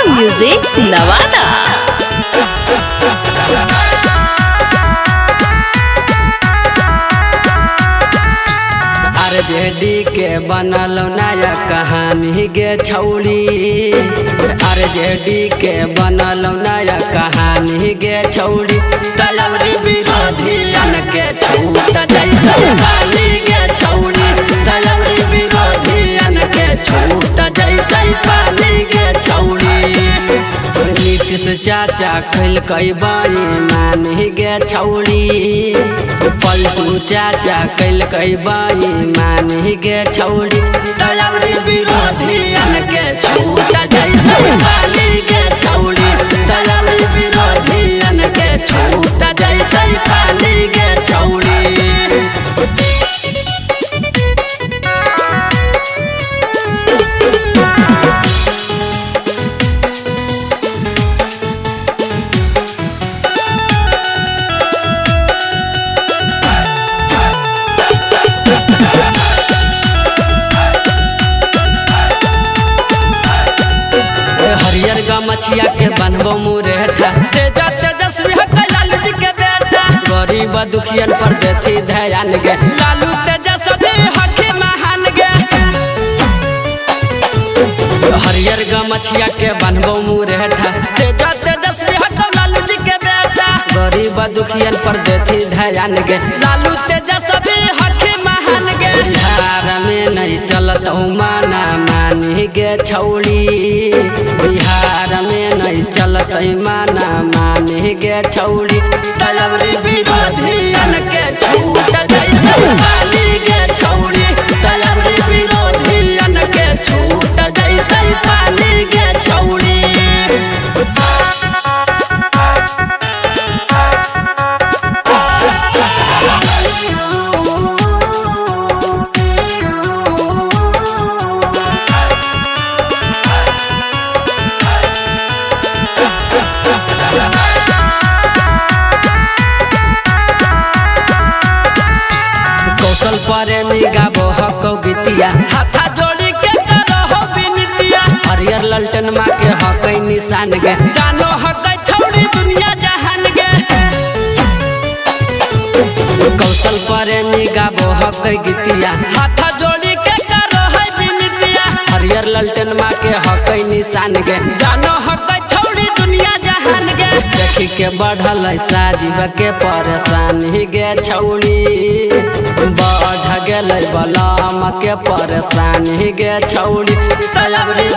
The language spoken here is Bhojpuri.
म्यूजिक नवादा। आरजेडी के बनल नया कहानी गे छौड़ी। आरजेडी के बनल नया कहानी गे छौड़ी। तलवरी विरोधियन के छूट जैतै पानी गे छौड़ी। तलवरी विरोधियन के छूट जैतै पानी गे छौड़ी। नीतीश चाचा कैलकै बेईमानी गे छौड़ी। पलटू चाचा कैलकै बेईमानी गे छौड़ी। तलवरी विरोधियन के छूट जैतै पानी गे छौड़ी। तलवरी विरोधियन के छूट जैतै पानी गे छौड़ी। हरियर गमछिया के बनबो मुरेठा। तेजा तेजस्वी है लालू जी के बेटा। गरीब दुखियन पर देती ध्यान गे। लालू तेजस्वी हकी महान गे। हरियर गमछिया के बनबो मुरेठा। तेजा तेजस्वी है लालू जी के बेटा। गरीब दुखियन पर देती ध्यान गे। लालू तेजस्वी हकी महान गे। बिहार में नहीं चलत माना मानी गे छौड़ी। बिहार में नहीं चलत माना मानी गे छौड़ी। तलवरी विरोधियन के छूट जैतै पानी गे छौड़ी। तलवरी विरोधियन के छूट जैतै पानी गे छौड़ी। कौशल प्रेमी गाबो हको गीतिया। हाथा जोड़ी के करो हो बिनतिया। हरियर ललटन माँ के हकै निशान गे। जानो हकै छौड़ी दुनिया जहान गे। कौशल प्रेमी गाबो हकै गीतिया। हाथा जोड़ी के करो है बिनतिया। हरियर ललटन माँ के हकै निशान गे। जानो हकै छौड़ी दुनिया जहान गे। देखी के बढ़ल साजिब के परेशानी गे छौड़ी। बढ़ गेलै बलम के परेशानी गे छौड़ी। तलवरी